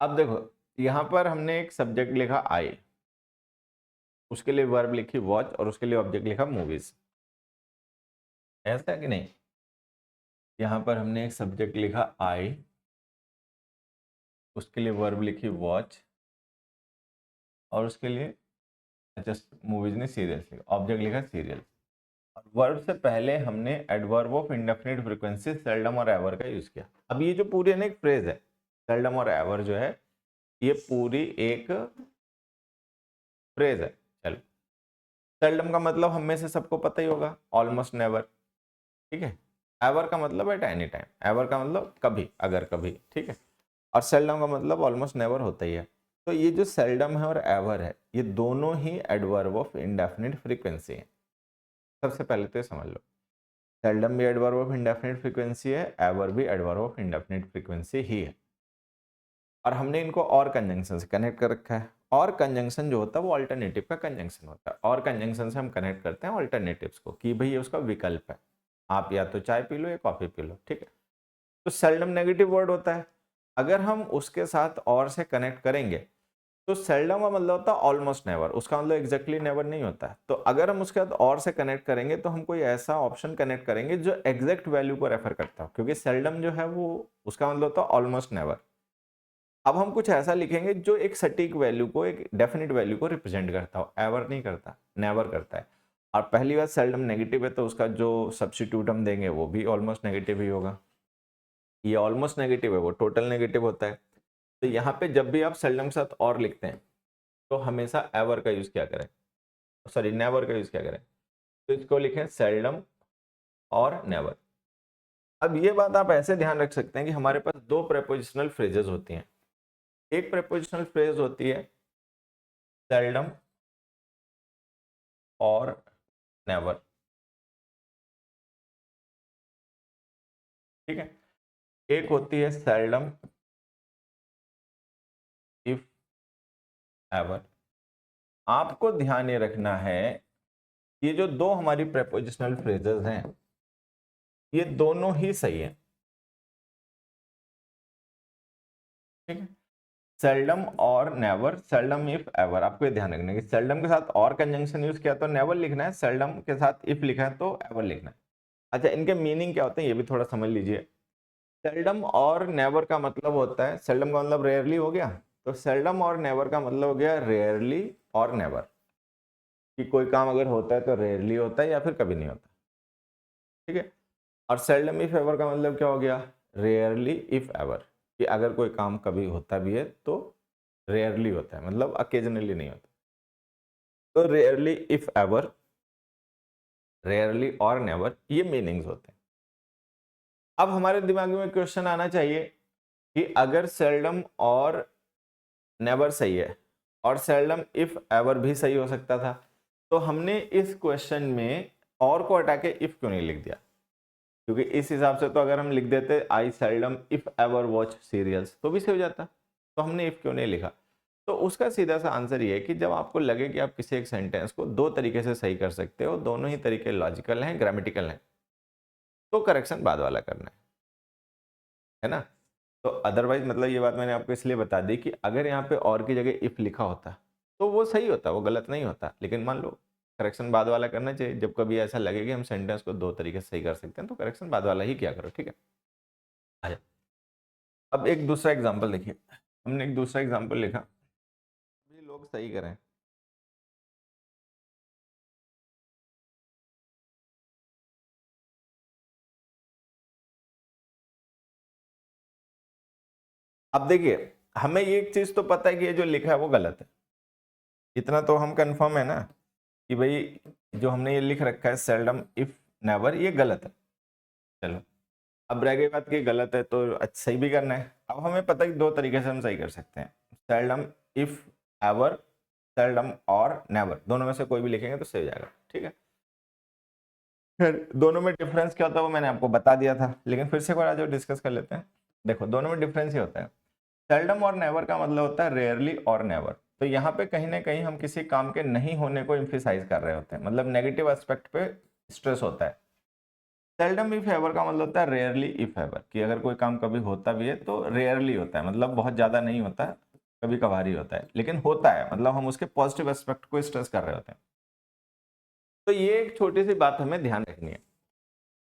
अब देखो यहाँ पर हमने एक सब्जेक्ट लिखा आई, उसके लिए वर्ब लिखी वॉच और उसके लिए ऑब्जेक्ट लिखा मूवीज। ऐसा है कि नहीं? यहाँ पर हमने एक सब्जेक्ट लिखा आई, उसके लिए वर्ब लिखी वॉच और उसके लिए जस्ट मूवीज ने सीरियल्स लिखा, ऑब्जेक्ट लिखा सीरियल। और वर्ब से पहले हमने adverb of indefinite frequency seldom और एवर का यूज किया। अब ये जो पूरी ना एक फ्रेज है सेल्डम और एवर जो है, ये पूरी एक फ्रेज है। चलो, सेल्डम का मतलब हम में से सबको पता ही होगा, ऑलमोस्ट नेवर। ठीक है, एवर का मतलब एट एनी टाइम, एवर का मतलब कभी, अगर कभी। ठीक है, और सेल्डम का मतलब ऑलमोस्ट नेवर होता ही है। तो ये जो सेल्डम है और एवर है, ये दोनों ही एडवर्ब ऑफ इंडेफिनिट फ्रीक्वेंसी है। सबसे पहले तो ये समझ लो, सेल्डम भी एडवर्ब ऑफ इंडेफिनिट फ्रीक्वेंसी है, एवर भी एडवर्ब ऑफ इंडेफिनिट फ्रीक्वेंसी ही है। और हमने इनको और कंजंक्शन से कनेक्ट कर रखा है। और कंजंक्शन जो होता है वो अल्टरनेटिव का कंजंक्शन होता है, और कंजंक्शन से हम कनेक्ट करते हैं अल्टरनेटिव्स को कि भाई ये उसका विकल्प है, आप या तो चाय पी लो या कॉफी पी लो। ठीक है, तो सेल्डम नेगेटिव वर्ड होता है। अगर हम उसके साथ और से कनेक्ट करेंगे तो सेल्डम का मतलब होता है ऑलमोस्ट नेवर, उसका मतलब एग्जैक्टली नेवर नहीं होता है। तो अगर हम उसके बाद और से कनेक्ट करेंगे तो हम कोई ऐसा ऑप्शन कनेक्ट करेंगे जो एग्जैक्ट वैल्यू को रेफर करता हो, क्योंकि सेल्डम जो है वो उसका मतलब होता है ऑलमोस्ट नेवर। अब हम कुछ ऐसा लिखेंगे जो एक सटीक वैल्यू को, एक डेफिनेट वैल्यू को रिप्रेजेंट करता हो, एवर नहीं करता, नेवर करता है। और पहली बात सेल्डम नेगेटिव है तो उसका जो सब्स्टिट्यूट हम देंगे वो भी ऑलमोस्ट नेगेटिव ही होगा। ये ऑलमोस्ट नेगेटिव है, वो टोटल नेगेटिव होता है। तो यहाँ पे जब भी आप सेल्डम के साथ और लिखते हैं तो हमेशा एवर का यूज क्या करें, सॉरी नेवर का यूज क्या करें, तो इसको लिखें सेल्डम और नेवर। अब ये बात आप ऐसे ध्यान रख सकते हैं कि हमारे पास दो प्रेपोजिशनल फ्रेजेस होती हैं। एक प्रेपोजिशनल फ्रेज होती है सेल्डम और नेवर। ठीक है, एक होती है सेल्डम इफ एवर। आपको ध्यान ये रखना है, ये जो दो हमारी प्रेपोजिशनल फ्रेजेस हैं ये दोनों ही सही है। ठीक है, सेल्डम और नेवर, सेल्डम इफ एवर। आपको ये ध्यान रखना है कि सेल्डम के साथ और कंजंक्शन यूज किया तो नेवर लिखना है, सेल्डम के साथ इफ लिखा है तो एवर लिखना है। अच्छा, इनके मीनिंग क्या होते हैं ये भी थोड़ा समझ लीजिए। सेल्डम और नेवर का मतलब होता है, सेल्डम का मतलब रेयरली हो गया, तो सेल्डम और नेवर का मतलब हो गया रेयरली और नेवर, कि कोई काम अगर होता है तो रेयरली होता है या फिर कभी नहीं होता। ठीक है, और सेल्डम इफ एवर का मतलब क्या हो गया, रेयरली इफ एवर, कि अगर कोई काम कभी होता भी है तो रेयरली होता है, मतलब अकेजनली नहीं होता। तो रेयरली इफ एवर, रेयरली और नेवर, ये मीनिंग्स होते हैं। अब हमारे दिमाग में क्वेश्चन आना चाहिए कि अगर सेल्डम और नेवर सही है और सेल्डम इफ एवर भी सही हो सकता था, तो हमने इस क्वेश्चन में और को हटा के इफ क्यों नहीं लिख दिया? क्योंकि इस हिसाब से तो अगर हम लिख देते I seldom if ever watch serials तो भी सही हो जाता, तो हमने इफ क्यों नहीं लिखा? तो उसका सीधा सा आंसर ये है कि जब आपको लगे कि आप किसी एक सेंटेंस को दो तरीके से सही कर सकते हो, दोनों ही तरीके लॉजिकल हैं, ग्रामेटिकल हैं, तो करेक्शन बाद वाला करना है ना। तो अदरवाइज मतलब ये बात मैंने आपको इसलिए बता दी कि अगर यहाँ पे और की जगह इफ लिखा होता तो वो सही होता, वो गलत नहीं होता, लेकिन मान लो करेक्शन बाद वाला करना चाहिए। जब कभी ऐसा लगे कि हम सेंटेंस को दो तरीके से सही कर सकते हैं तो करेक्शन बाद वाला ही किया करो। ठीक है, आजा। अब एक दूसरा एग्जाम्पल देखिए, हमने एक दूसरा एग्जाम्पल लिखा, ये लोग सही करें। अब देखिए, हमें ये एक चीज तो पता है कि ये जो लिखा है वो गलत है, इतना तो हम कंफर्म है ना कि भाई जो हमने ये लिख रखा है सेल्डम इफ नेवर, ये गलत है। चलो, अब रह गई बात कि गलत है तो सही भी करना है। अब हमें पता है कि दो तरीके से हम सही कर सकते हैं, सेल्डम इफ एवर, सेल्डम और नेवर, दोनों में से कोई भी लिखेंगे तो सही हो जाएगा। ठीक है, फिर दोनों में डिफरेंस क्या होता है वो मैंने आपको बता दिया था, लेकिन फिर से एक बार आज डिस्कस कर लेते हैं। देखो, दोनों में डिफरेंस ये होता है, सेल्डम और नेवर का मतलब होता है रेयरली और नेवर। तो यहाँ पे कहीं ना कहीं हम किसी काम के नहीं होने को एम्फेसाइज कर रहे होते हैं, मतलब नेगेटिव एस्पेक्ट पे स्ट्रेस होता है। सेल्डम इफ एवर का मतलब होता है रेयरली इफ एवर, कि अगर कोई काम कभी होता भी है तो रेयरली होता है, मतलब बहुत ज्यादा नहीं होता, कभी कभार ही होता है, लेकिन होता है, मतलब हम उसके पॉजिटिव एस्पेक्ट को स्ट्रेस कर रहे होते हैं। तो ये एक छोटी सी बात हमें ध्यान रखनी है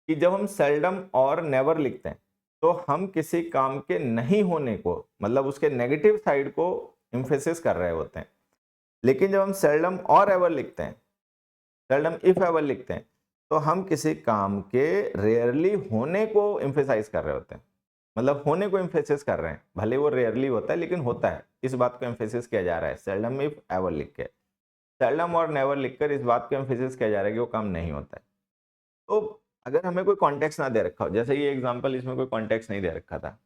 कि जब हम सेल्डम और नेवर लिखते हैं तो हम किसी काम के नहीं होने को, मतलब उसके नेगेटिव साइड को इम्फेसिस कर रहे होते हैं। लेकिन जब हम सेल्डम और एवर लिखते हैं, सेल्डम इफ एवर लिखते हैं, तो हम किसी काम के रेयरली होने को एम्फेसाइज कर रहे होते हैं, मतलब होने को एम्फेसिस कर रहे हैं, भले वो रेयरली होता है लेकिन होता है, इस बात को एम्फेसिस किया जा रहा है सेल्डम इफ एवर लिख के। सेल्डम और नेवर लिखकर इस बात को एम्फेसिस किया जा रहा है कि वो काम नहीं होता है। तो अगर हमें कोई कॉन्टेक्स्ट ना दे रखा हो, जैसे ये एग्जांपल, इसमें कोई कॉन्टेक्स्ट नहीं दे रखा था,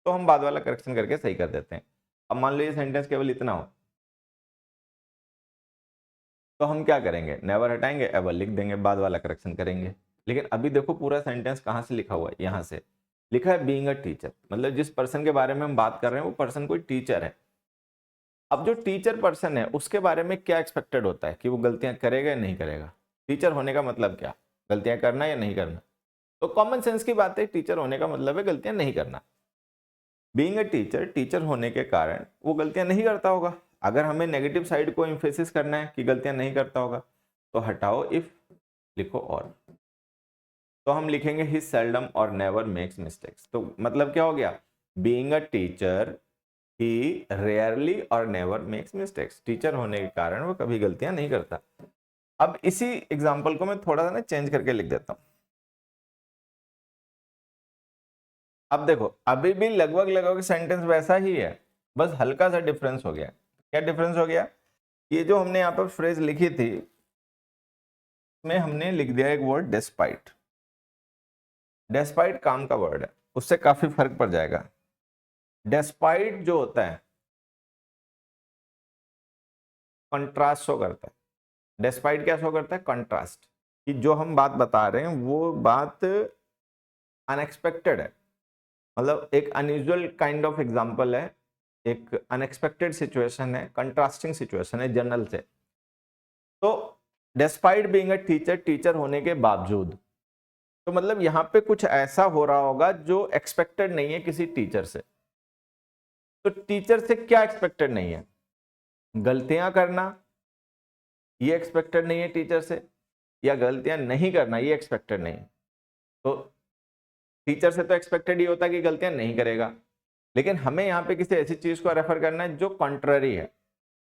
तो हम बाद वाला करेक्शन करके सही कर देते हैं। अब मान लो ये सेंटेंस केवल इतना हो, तो हम क्या करेंगे, नेवर हटाएंगे, एवर लिख देंगे, बाद वाला करेक्शन करेंगे। लेकिन अभी देखो पूरा सेंटेंस कहाँ से लिखा हुआ है, यहाँ से लिखा है बीइंग अ टीचर, मतलब जिस पर्सन के बारे में हम बात कर रहे हैं वो पर्सन कोई टीचर है। अब जो टीचर पर्सन है उसके बारे में क्या एक्सपेक्टेड होता है कि वो गलतियां करेगा या नहीं करेगा। टीचर होने का मतलब क्या, गलतियां करना या नहीं करना। तो कॉमन सेंस की बात है, टीचर होने का मतलब है गलतियां नहीं करना। बीइंग अ टीचर, टीचर होने के कारण वो गलतियां नहीं करता होगा। अगर हमें नेगेटिव साइड को एम्फेसिस करना है कि गलतियां नहीं करता होगा, तो हटाओ इफ, लिखो और, तो हम लिखेंगे ही सेल्डम और नेवर मेक्स मिस्टेक्स। तो मतलब क्या हो गया, being a teacher he rarely और नेवर मेक्स मिस्टेक्स, टीचर होने के कारण वो कभी गलतियां नहीं करता। अब इसी एग्जांपल को मैं थोड़ा सा ना चेंज करके लिख देता हूं। अब देखो अभी भी लगभग लगभग सेंटेंस वैसा ही है, बस हल्का सा डिफरेंस हो गया। क्या डिफरेंस हो गया, ये जो हमने यहाँ पर फ्रेज लिखी थी में हमने लिख दिया एक वर्ड डेस्पाइट। डेस्पाइट काम का वर्ड है, उससे काफी फर्क पड़ जाएगा। डेस्पाइट जो होता है कंट्रास्ट शो करता है। डेस्पाइट क्या शो करता है, कंट्रास्ट, कि जो हम बात बता रहे हैं वो बात अनएक्सपेक्टेड है, मतलब एक अनयूजुअल काइंड ऑफ एग्जांपल है, एक अनएक्सपेक्टेड सिचुएशन है, कंट्रास्टिंग सिचुएशन है जनरल से। तो despite being a teacher, teacher होने के बावजूद, तो मतलब यहाँ पे कुछ ऐसा हो रहा होगा जो एक्सपेक्टेड नहीं है किसी टीचर से। तो टीचर से क्या एक्सपेक्टेड नहीं है, गलतियां करना, ये एक्सपेक्टेड नहीं है टीचर से, या गलतियां नहीं करना ये एक्सपेक्टेड नहीं है। तो टीचर से तो एक्सपेक्टेड ही होता है कि गलतियां नहीं करेगा, लेकिन हमें यहाँ पे किसी ऐसी चीज को रेफर करना है जो कॉन्ट्ररी है,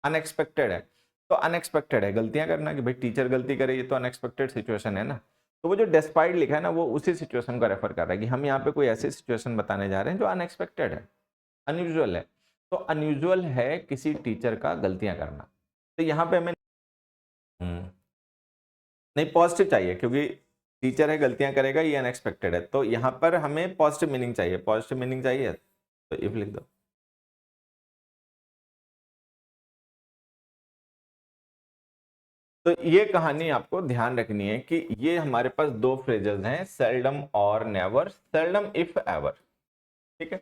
अनएक्सपेक्टेड है। तो अनएक्सपेक्टेड है गलतियां करना, कि भाई टीचर गलती करे, ये तो अनएक्सपेक्टेड सिचुएशन है ना। तो वो जो डेस्पाइट लिखा है ना, वो उसी सिचुएशन को रेफर कर रहा है कि हम यहाँ पे कोई ऐसी सिचुएशन बताने जा रहे हैं जो अनएक्सपेक्टेड है, अनयूजुअल है। तो अनयूजुअल है किसी टीचर का गलतियां करना। तो यहाँ पे हमें नहीं, पॉजिटिव चाहिए, क्योंकि टीचर है गलतियां करेगा, ये अनएक्सपेक्टेड है, तो यहाँ पर हमें पॉजिटिव मीनिंग चाहिए। पॉजिटिव मीनिंग चाहिए तो इफ लिख दो। तो ये कहानी आपको ध्यान रखनी है कि ये हमारे पास दो फ्रेजेस हैं, सेल्डम और नेवर, सेल्डम इफ एवर, ठीक है।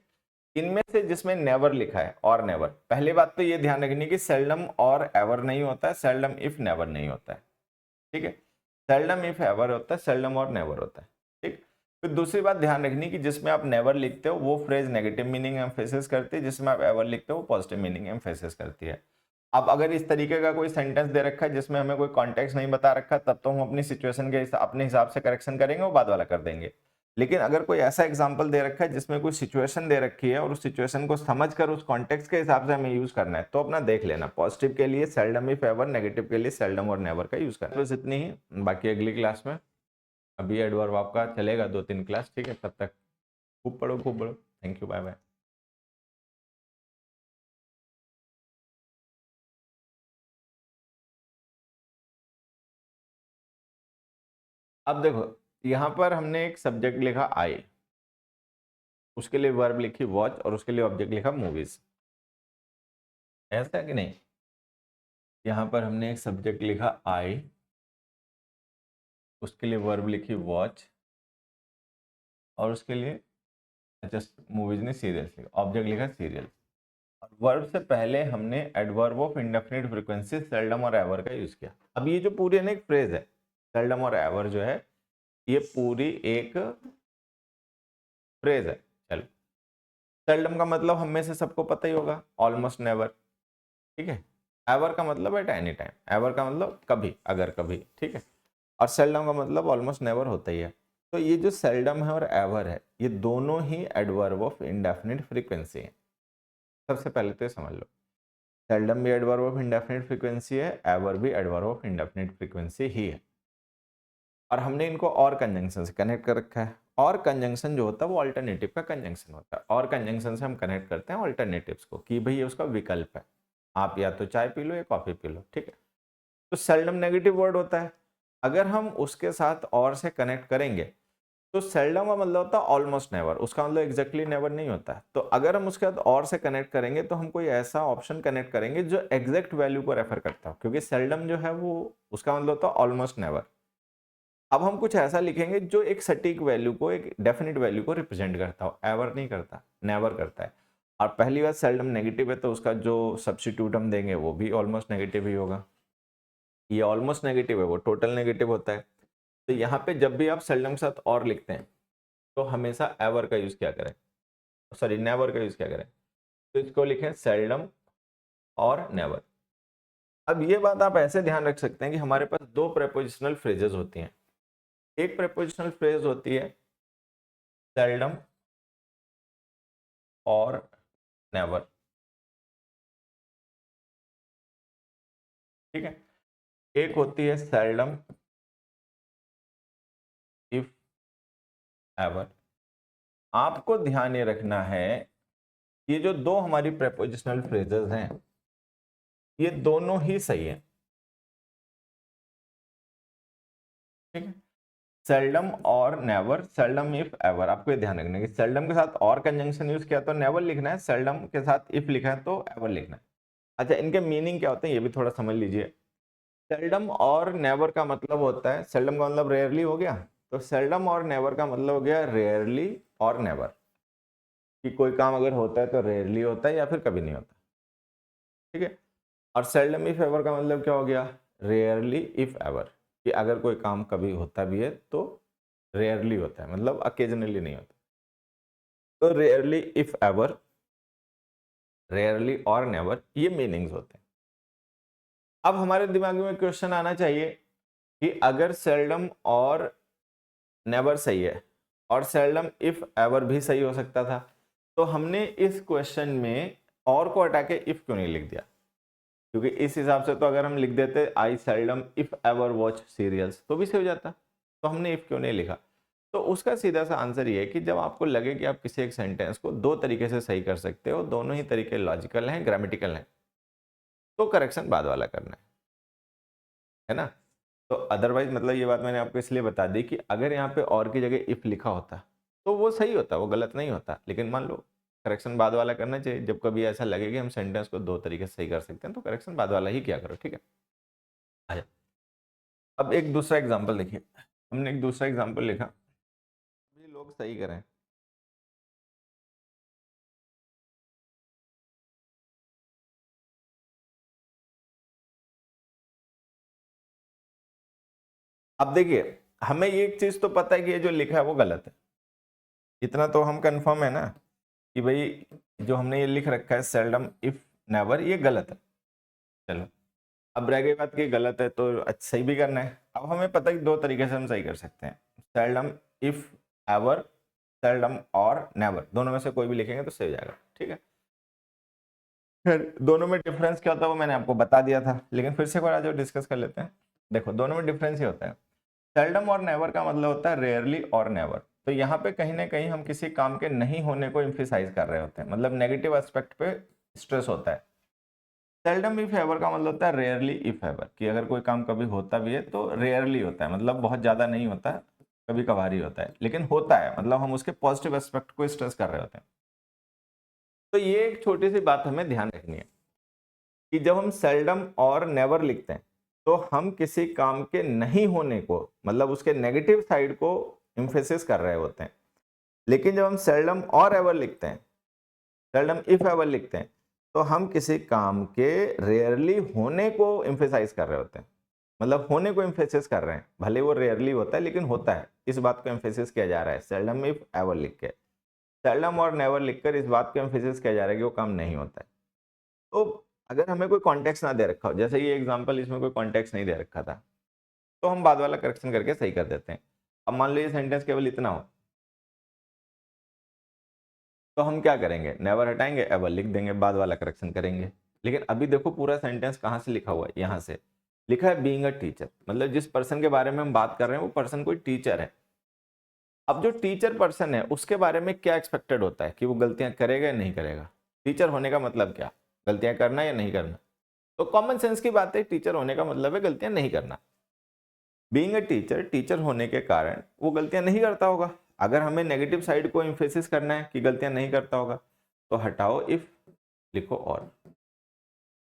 इनमें से जिसमें नेवर लिखा है और नेवर, पहली बात तो ये ध्यान रखनी है कि सेल्डम और एवर नहीं होता है, सेल्डम इफ नेवर नहीं होता है, ठीक है। सेल्डम इफ एवर होता है, सेल्डम और नेवर होता है, ठीक। फिर दूसरी बात ध्यान रखनी कि जिसमें आप नेवर लिखते हो वो फ्रेज नेगेटिव मीनिंग एम्फेसिस करती है, जिसमें आप एवर लिखते हो वो पॉजिटिव मीनिंग एम्फेसिस करती है। अब अगर इस तरीके का कोई सेंटेंस दे रखा है जिसमें हमें कोई कॉन्टेक्स्ट नहीं बता रखा, तब तो हम अपनी सिचुएशन के अपने हिसाब से करेक्शन करेंगे, वो बाद वाला कर देंगे। लेकिन अगर कोई ऐसा एग्जांपल दे रखा है जिसमें कोई सिचुएशन दे रखी है और उस सिचुएशन को समझकर उस कॉन्टेक्स्ट के हिसाब से हमें यूज करना है, तो अपना देख लेना, पॉजिटिव के लिए सेल्डम इफ एवर, नेगेटिव के लिए सेल्डम और नेवर का यूज करना। बस इतनी ही, बाकी अगली क्लास में, अभी एडवर्ब आपका चलेगा 2-3 क्लास, ठीक है। तब तक खूब पढ़ो, खूब पढ़ो। Thank you, bye bye. अब देखो यहाँ पर हमने एक सब्जेक्ट लिखा आई, उसके लिए वर्ब लिखी वॉच, और उसके लिए ऑब्जेक्ट लिखा मूवीज, ऐसा है कि नहीं। यहाँ पर हमने एक सब्जेक्ट लिखा आई, उसके लिए वर्ब लिखी वॉच, और उसके लिए अच्छा मूवीज ने सीरियल्स लिखा, ऑब्जेक्ट लिखा सीरियल। और वर्ब से पहले हमने adverb of indefinite frequency seldom और एवर का यूज किया। अब ये जो पूरी ना एक फ्रेज है सेल्डम और एवर जो है, ये पूरी एक फ्रेज है। चलो, सेल्डम का मतलब हम में से सबको पता ही होगा, ऑलमोस्ट नेवर, ठीक है। एवर का मतलब एट एनी टाइम, एवर का मतलब कभी, अगर कभी, ठीक है। और सेल्डम का मतलब ऑलमोस्ट नेवर होता ही है। तो ये जो सेल्डम है और एवर है, ये दोनों ही एडवर्ब ऑफ इंडेफिनिट फ्रीक्वेंसी है। सबसे पहले तो ये समझ लो, सेल्डम भी एडवर्ब ऑफ इंडेफिनिट फ्रीक्वेंसी है, एवर भी एडवर्ब ऑफ इंडेफिनिट फ्रीक्वेंसी ही है। और हमने इनको और कंजंक्शन से कनेक्ट कर रखा है। और कंजंक्शन जो होता है वो अल्टरनेटिव का कंजंक्शन होता है, और कंजंक्शन से हम कनेक्ट करते हैं अल्टरनेटिव्स को कि भाई ये उसका विकल्प है, आप या तो चाय पी लो या कॉफी पी लो, ठीक है। तो सेल्डम नेगेटिव वर्ड होता है। अगर हम उसके साथ और से कनेक्ट करेंगे तो सेल्डम का मतलब होता है ऑलमोस्ट नेवर, उसका मतलब एग्जैक्टली नेवर नहीं होता है। तो अगर हम उसके बाद और से कनेक्ट करेंगे तो हम कोई ऐसा ऑप्शन कनेक्ट करेंगे जो एग्जैक्ट वैल्यू को रेफर करता हो, क्योंकि सेल्डम जो है वो उसका मतलब होता है ऑलमोस्ट नेवर। अब हम कुछ ऐसा लिखेंगे जो एक सटीक वैल्यू को, एक डेफिनेट वैल्यू को रिप्रेजेंट करता हो, एवर नहीं करता, नेवर करता है। और पहली बात सेल्डम नेगेटिव है तो उसका जो सब्स्टिट्यूट हम देंगे वो भी ऑलमोस्ट नेगेटिव ही होगा। ये ऑलमोस्ट नेगेटिव है, वो टोटल नेगेटिव होता है। तो यहाँ पे जब भी आप सेल्डम के साथ और लिखते हैं तो हमेशा एवर का यूज क्या करें, सॉरी नेवर का यूज क्या करें, तो इसको लिखें सेल्डम और नेवर। अब ये बात आप ऐसे ध्यान रख सकते हैं कि हमारे पास दो प्रेपोजिशनल फ्रेजेस होती हैं। एक प्रेपोजिशनल फ्रेज होती है सेल्डम और नेवर, ठीक है। एक होती है सेल्डम इफ एवर। आपको ध्यान ये रखना है, ये जो दो हमारी प्रेपोजिशनल फ्रेजेस हैं ये दोनों ही सही है, ठीक है। सेल्डम और नेवर, सेल्डम इफ एवर, आपको ये ध्यान रखना है कि सेल्डम के साथ और कंजंक्शन यूज किया तो नेवर लिखना है, सेल्डम के साथ इफ लिखा है तो एवर लिखना है। अच्छा, इनके मीनिंग क्या होते हैं ये भी थोड़ा समझ लीजिए। सेल्डम और नेवर का मतलब होता है, सेल्डम का मतलब रेयरली हो गया, तो सेल्डम और नेवर का मतलब हो गया रेयरली और नेवर, कि कोई काम अगर होता है तो रेयरली होता है या फिर कभी नहीं होता, ठीक है। और सेल्डम इफ एवर का मतलब क्या हो गया, रेयरली इफ एवर, कि अगर कोई काम कभी होता भी है तो रेयरली होता है, मतलब अकेजनली नहीं होता। तो रेयरली इफ एवर, रेयरली और नेवर, ये मीनिंग्स होते हैं। अब हमारे दिमाग में क्वेश्चन आना चाहिए कि अगर सेल्डम और नेवर सही है और सेल्डम इफ एवर भी सही हो सकता था, तो हमने इस क्वेश्चन में और को हटा के इफ क्यों नहीं लिख दिया? क्योंकि इस हिसाब से तो अगर हम लिख देते I seldom if ever watch serials तो भी सही हो जाता, तो हमने इफ क्यों नहीं लिखा? तो उसका सीधा सा आंसर ये है कि जब आपको लगे कि आप किसी एक सेंटेंस को दो तरीके से सही कर सकते हो, दोनों ही तरीके लॉजिकल हैं, ग्रामेटिकल हैं, तो करेक्शन बाद वाला करना है ना। तो अदरवाइज मतलब ये बात मैंने आपको इसलिए बता दी कि अगर यहाँ पे और की जगह इफ लिखा होता तो वो सही होता, वो गलत नहीं होता, लेकिन मान लो करेक्शन बाद वाला करना चाहिए। जब कभी ऐसा लगे कि हम सेंटेंस को दो तरीके से सही कर सकते हैं तो करेक्शन बाद वाला ही किया करो, ठीक है। आजा, अब एक दूसरा एग्जाम्पल देखिए, हमने एक दूसरा एग्जाम्पल लिखा, ये लोग सही करें। अब देखिए, हमें ये एक चीज तो पता है कि ये जो लिखा है वो गलत है, इतना तो हम कंफर्म है ना कि भाई जो हमने ये लिख रखा है सेल्डम इफ नेवर, ये गलत है। चलो, अब रह गई बात कि गलत है तो सही भी करना है। अब हमें पता है कि दो तरीके से हम सही कर सकते हैं, सेल्डम इफ एवर, सेल्डम और नेवर, दोनों में से कोई भी लिखेंगे तो सही हो जाएगा, ठीक है। फिर दोनों में डिफरेंस क्या होता है वो मैंने आपको बता दिया था, लेकिन फिर से एक बार आज डिस्कस कर लेते हैं। देखो, दोनों में डिफरेंस ही होता है। सेल्डम और नेवर का मतलब होता है रेयरली और नेवर। तो यहाँ पे कहीं ना कहीं हम किसी काम के नहीं होने को इम्फेसाइज कर रहे होते हैं, मतलब नेगेटिव एस्पेक्ट पे स्ट्रेस होता है। सेल्डम इफ एवर का मतलब होता है रेयरली इफ एवर, कि अगर कोई काम कभी होता भी है तो रेयरली होता है, मतलब बहुत ज्यादा नहीं होता, कभी कभार ही होता है, लेकिन होता है, मतलब हम उसके पॉजिटिव एस्पेक्ट को स्ट्रेस कर रहे होते हैं। तो ये एक छोटी सी बात हमें ध्यान रखनी है कि जब हम सेल्डम और नेवर लिखते हैं तो हम किसी काम के नहीं होने को, मतलब उसके नेगेटिव साइड को इम्फेसिस कर रहे होते हैं। लेकिन जब हम सेल्डम और एवर लिखते हैं, सेल्डम इफ एवर लिखते हैं, तो हम किसी काम के रेयरली होने को एम्फेसाइज कर रहे होते हैं। मतलब होने को एम्फेसिस कर रहे हैं, भले वो रेयरली होता है लेकिन होता है, इस बात को एम्फेसिस किया जा रहा है सेल्डम इफ एवर लिख के। सेल्डम और नेवर लिखकर इस बात को एम्फेसिस किया जा रहा है कि वो काम नहीं होता है। तो अगर हमें कोई कॉन्टेक्स्ट ना दे रखा हो, जैसे ये एग्जांपल, इसमें कोई कॉन्टेक्स्ट नहीं दे रखा था, तो हम बाद वाला करेक्शन करके सही कर देते हैं। अब मान लो ये सेंटेंस केवल इतना हो, तो हम क्या करेंगे, नेवर हटाएंगे, एवर लिख देंगे, बाद वाला करेक्शन करेंगे। लेकिन अभी देखो पूरा सेंटेंस कहाँ से लिखा हुआ है, यहाँ से लिखा है बीइंग अ टीचर, मतलब जिस पर्सन के बारे में हम बात कर रहे हैं वो पर्सन कोई टीचर है। अब जो टीचर पर्सन है उसके बारे में क्या एक्सपेक्टेड होता है कि वो गलतियां करेगा या नहीं करेगा। टीचर होने का मतलब क्या, गलतियां करना या नहीं करना। तो कॉमन सेंस की बात है, टीचर होने का मतलब है गलतियां नहीं करना। बीइंग अ टीचर, टीचर होने के कारण वो गलतियां नहीं करता होगा। अगर हमें नेगेटिव साइड को एम्फेसिस करना है कि गलतियां नहीं करता होगा, तो हटाओ इफ, लिखो और।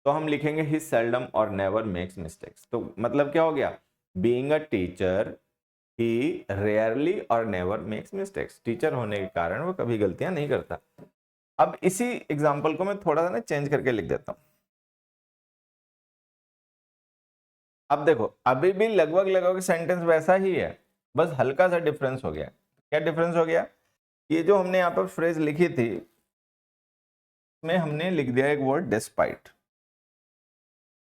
तो हम लिखेंगे ही सेल्डम और नेवर मेक्स मिस्टेक्स। तो मतलब क्या हो गया, being a teacher he rarely और नेवर मेक्स मिस्टेक्स। टीचर होने के कारण वो कभी गलतियां नहीं करता। अब इसी एग्जांपल को मैं थोड़ा सा ना चेंज करके लिख देता हूं। अब देखो अभी भी लगभग लगभग सेंटेंस वैसा ही है, बस हल्का सा डिफरेंस हो गया। क्या डिफरेंस हो गया, ये जो हमने यहाँ पर फ्रेज लिखी थी में हमने लिख दिया एक वर्ड डेस्पाइट।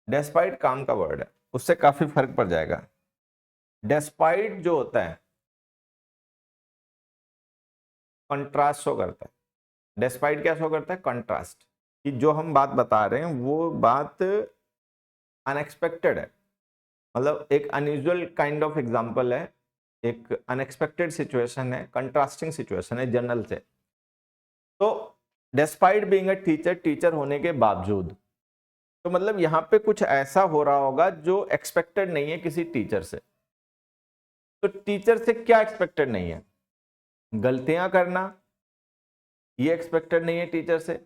डेस्पाइट काम का वर्ड है, उससे काफी फर्क पड़ जाएगा। डेस्पाइट जो होता है कंट्रास्ट शो करता है। डेस्पाइट क्या शो करता है, कंट्रास्ट, कि जो हम बात बता रहे हैं वो बात अनएक्सपेक्टेड है, मतलब एक अनयूजुअल काइंड ऑफ एग्जांपल है, एक अनएक्सपेक्टेड सिचुएशन है, कंट्रास्टिंग सिचुएशन है जनरल से। तो despite being a teacher, teacher होने के बावजूद, तो मतलब यहाँ पे कुछ ऐसा हो रहा होगा जो एक्सपेक्टेड नहीं है किसी टीचर से। तो टीचर से क्या एक्सपेक्टेड नहीं है, गलतियां करना, ये एक्सपेक्टेड नहीं है टीचर से,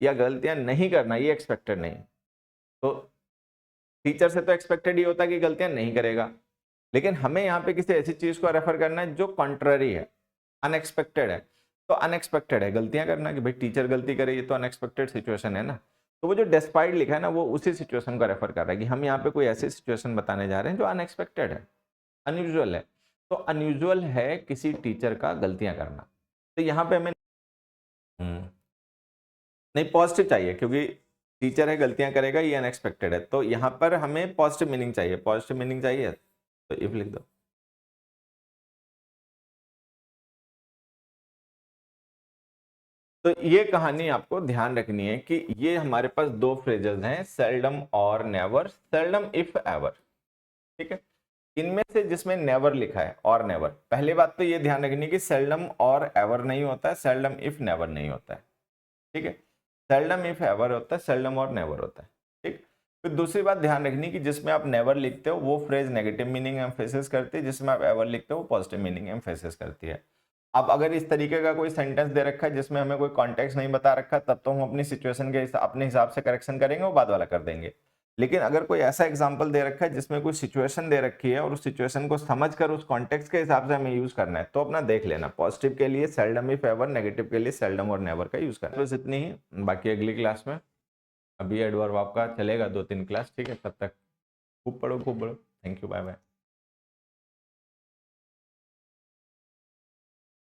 या गलतियां नहीं करना ये एक्सपेक्टेड नहीं है। तो टीचर से तो एक्सपेक्टेड ही होता है कि गलतियां नहीं करेगा, लेकिन हमें यहाँ पे किसी ऐसी चीज को रेफर करना है जो कॉन्ट्ररी है, अनएक्सपेक्टेड है। तो अनएक्सपेक्टेड है गलतियां करना, कि भाई टीचर गलती करे, ये तो अनएक्सपेक्टेड सिचुएशन है ना। तो वो जो डेस्पाइट लिखा है ना, वो उसी सिचुएशन को रेफर कर रहा है कि हम यहाँ पे कोई ऐसी सिचुएशन बताने जा रहे हैं जो अनएक्सपेक्टेड है, अनयूजुअल है। तो अनयूजुअल है किसी टीचर का गलतियां करना। तो यहाँ पे हमें नहीं, पॉजिटिव चाहिए, क्योंकि टीचर है गलतियां करेगा, ये अनएक्सपेक्टेड है। तो यहाँ पर हमें पॉजिटिव मीनिंग चाहिए, पॉजिटिव मीनिंग चाहिए तो इफ लिख दो। तो ये कहानी आपको ध्यान रखनी है कि ये हमारे पास दो फ्रेजेस हैं, सेल्डम और नेवर, सेल्डम इफ एवर, ठीक है। इनमें से जिसमें नेवर लिखा है और नेवर, पहली बात तो ये ध्यान रखनी है कि सेल्डम और एवर नहीं होता है, सेल्डम इफ नेवर नहीं होता है, ठीक है। सेल्डम इफ एवर होता है, सेल्डम और नेवर होता है, ठीक। फिर दूसरी बात ध्यान रखनी कि जिसमें आप नेवर लिखते हो वो फ्रेज नेगेटिव मीनिंग एम्फेसिस करती है, जिसमें आप एवर लिखते हो वो पॉजिटिव मीनिंग एम्फेसिस करती है। अब अगर इस तरीके का कोई सेंटेंस दे रखा है जिसमें हमें कोई कॉन्टेक्स्ट नहीं बता रखा, तब तो हम अपनी सिचुएशन के अपने हिसाब से करेक्शन करेंगे, वो बाद वाला कर देंगे। लेकिन अगर कोई ऐसा एग्जांपल दे रखा है जिसमें कोई सिचुएशन दे रखी है और उस सिचुएशन को समझकर उस कॉन्टेक्स्ट के हिसाब से हमें यूज करना है, तो अपना देख लेना, पॉजिटिव के लिए सेल्डम इफ एवर, नेगेटिव के लिए सेल्डम और नेवर का यूज करना। बस इतनी ही, बाकी अगली क्लास में, अभी एडवर्ब आपका चलेगा 2-3 क्लास, ठीक है। तब तक खूब पढ़ो खूब पढ़ो। Thank you, bye bye.